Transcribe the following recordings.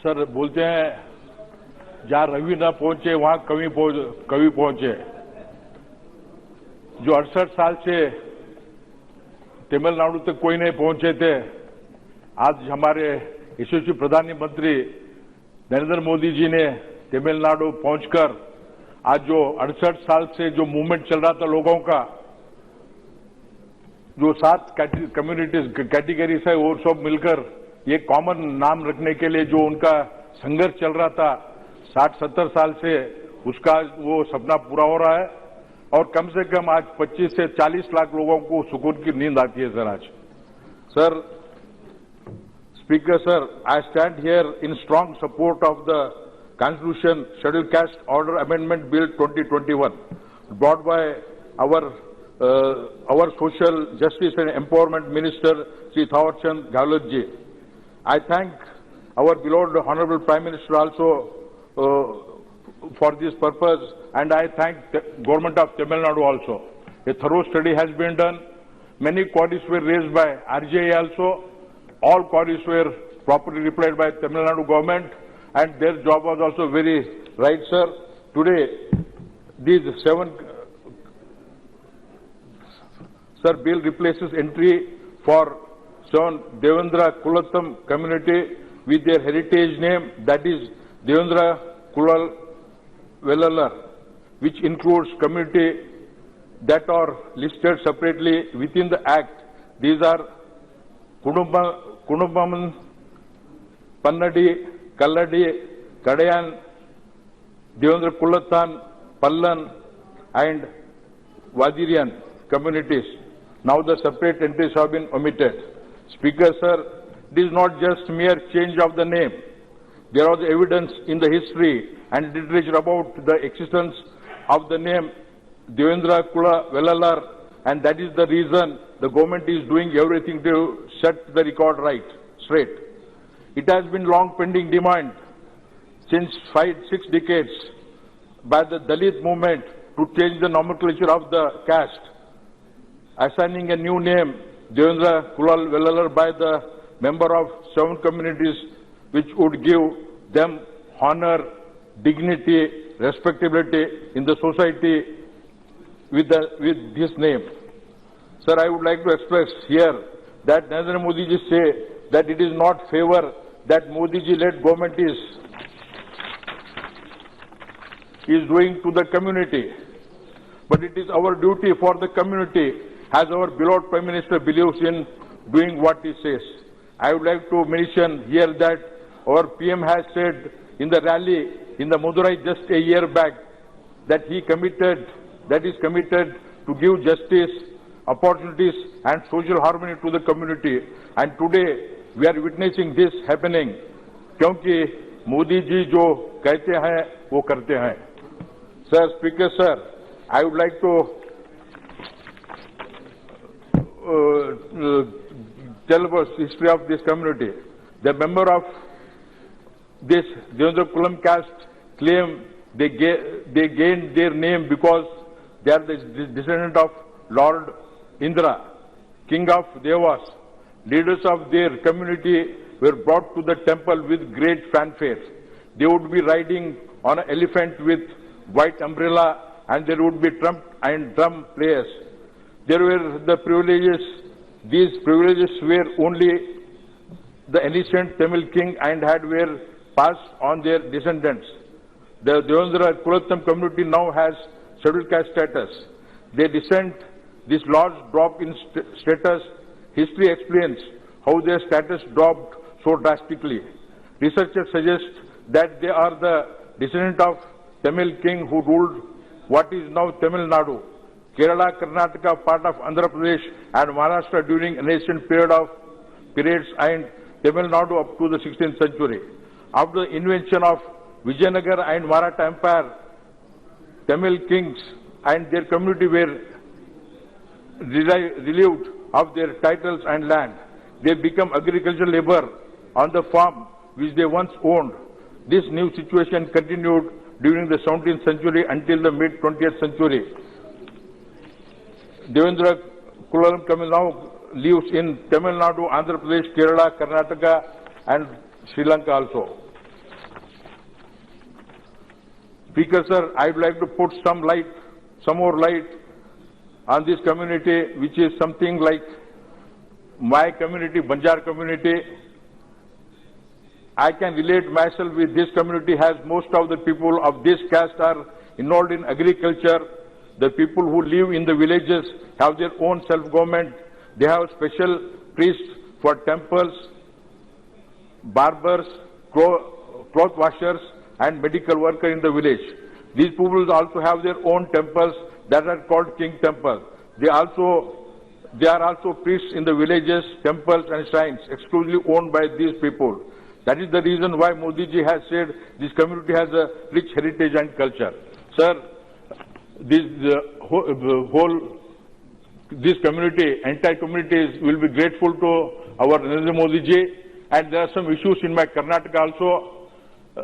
Sir बोलते हैं जहां रवि न पहुंचे वहां कवि पहुंचे। जो 68 साल से तमिलनाडु तक कोई नहीं पहुंचे थे, आज हमारे यशस्वी प्रधानमंत्री नरेंद्र मोदी जी ने तमिलनाडु पहुंचकर आज जो 68 साल से जो मूवमेंट चल रहा था लोगों का, जो 7 कम्युनिटीज कैटेगरीज है वो सब मिलकर एक कॉमन नाम रखने के लिए जो उनका संघर्ष चल रहा था 60-70 साल से, उसका वो सपना पूरा हो रहा है। और कम से कम आज 25 से 40 लाख लोगों को सुकून की नींद आती है। सर आज sir speaker sir, I stand here in strong support of the Constitution Scheduled Caste Order Amendment Bill 2021 brought by our Social Justice and Empowerment Minister Sri Thawarchand Gehlot ji. I thank our beloved Honorable Prime Minister also for this purpose, and I thank the Government of Tamil Nadu also. A thorough study has been done. Many queries were raised by RJA also. All queries were properly replied by Tamil Nadu government, and their job was also very right, sir. Today, these 7 bill replaces entry for 7 Devendra Kulattam community with their heritage name, that is Devendra Kulal Vellalar, which includes community that are listed separately within the Act. These are Kudumbaman, Pannadi, Kalladi, Kadayan, Devendra Kulattan, Pallan, and Vadirian communities. Now the separate entries have been omitted. Speaker, sir, it is not just mere change of the name. There was evidence in the history and literature about the existence of the name Devendra Kula Vellalar, and that is the reason the government is doing everything to set the record straight. It has been long pending demand since 5-6 decades by the Dalit movement to change the nomenclature of the caste, assigning a new name, Devendra Kulal Vellalar, by the member of 7 communities, which would give them honor, dignity, respectability in the society with this name. Sir, I would like to express here that Narendra Modi ji say that it is not favor that Modi ji-led government is doing to the community, but it is our duty for the community, as our beloved Prime Minister believes in doing what he says. I would like to mention here that our PM has said in the rally in the Madurai just a year back that he is committed to give justice, opportunities and social harmony to the community. And today we are witnessing this happening, क्योंकि मोदी जी जो कहते हैं वो करते हैं. Sir, Speaker, sir, I would like to tell about the history of this community. The member of this Devendra Kulam caste claim they gained their name because they are the descendant of Lord Indra, king of Devas. Leaders of their community were brought to the temple with great fanfare. They would be riding on an elephant with white umbrella, and there would be trump and drum players. There were the privileges. These privileges were only the ancient Tamil king and were passed on their descendants. The Devendra Kulattam community now has scheduled caste status. This large drop in status, history explains how their status dropped so drastically. Researchers suggest that they are the descendant of Tamil king who ruled what is now Tamil Nadu, Kerala, Karnataka, part of Andhra Pradesh and Maharashtra during an ancient periods, and Tamil Nadu up to the 16th century. After the invention of Vijayanagar and Maratha Empire, Tamil kings and their community were relieved of their titles and land. They become agricultural labor on the farm which they once owned. This new situation continued during the 17th century until the mid-20th century. Devendra Kulam now lives in Tamil Nadu, Andhra Pradesh, Kerala, Karnataka and Sri Lanka also. Speaker sir, I would like to put some more light on this community, which is something like my community, Banjar community. I can relate myself with this community as most of the people of this caste are involved in agriculture. The people who live in the villages have their own self-government. They have special priests for temples, barbers, cloth washers, and medical worker in the village. These people also have their own temples that are called king temples. They are also priests in the villages, temples and shrines exclusively owned by these people. That is the reason why Modi ji has said this community has a rich heritage and culture. Sir, this community, entire community will be grateful to our Narendra Modi ji. And there are some issues in my Karnataka also,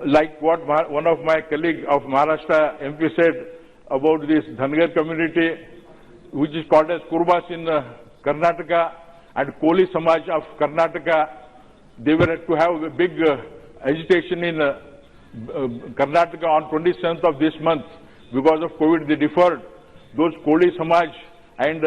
like what one of my colleagues of Maharashtra MP said about this Dhangar community, which is called as Kurbas in Karnataka, and Koli Samaj of Karnataka. They were to have a big agitation in Karnataka on 27th of this month. Because of COVID, they deferred. Those Koli Samaj and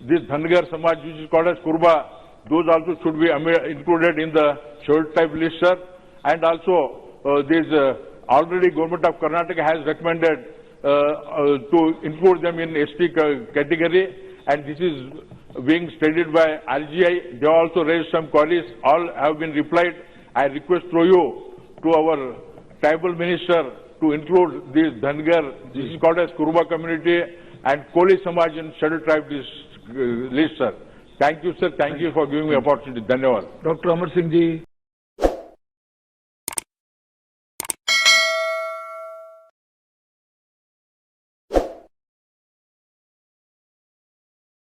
this Dhangar Samaj, which is called as Kurba, those also should be included in the scheduled tribe list, sir. And also, already government of Karnataka has recommended to include them in ST category, and this is being studied by RGI. They also raised some queries. All have been replied. I request through you to our tribal minister to include this Dhangar, this is called as Kurba community, and Koli Samaj in scheduled tribe list, sir. Thank you, sir. Thank you for giving me opportunity. Dhanyawad. Dr. Amar Singh ji.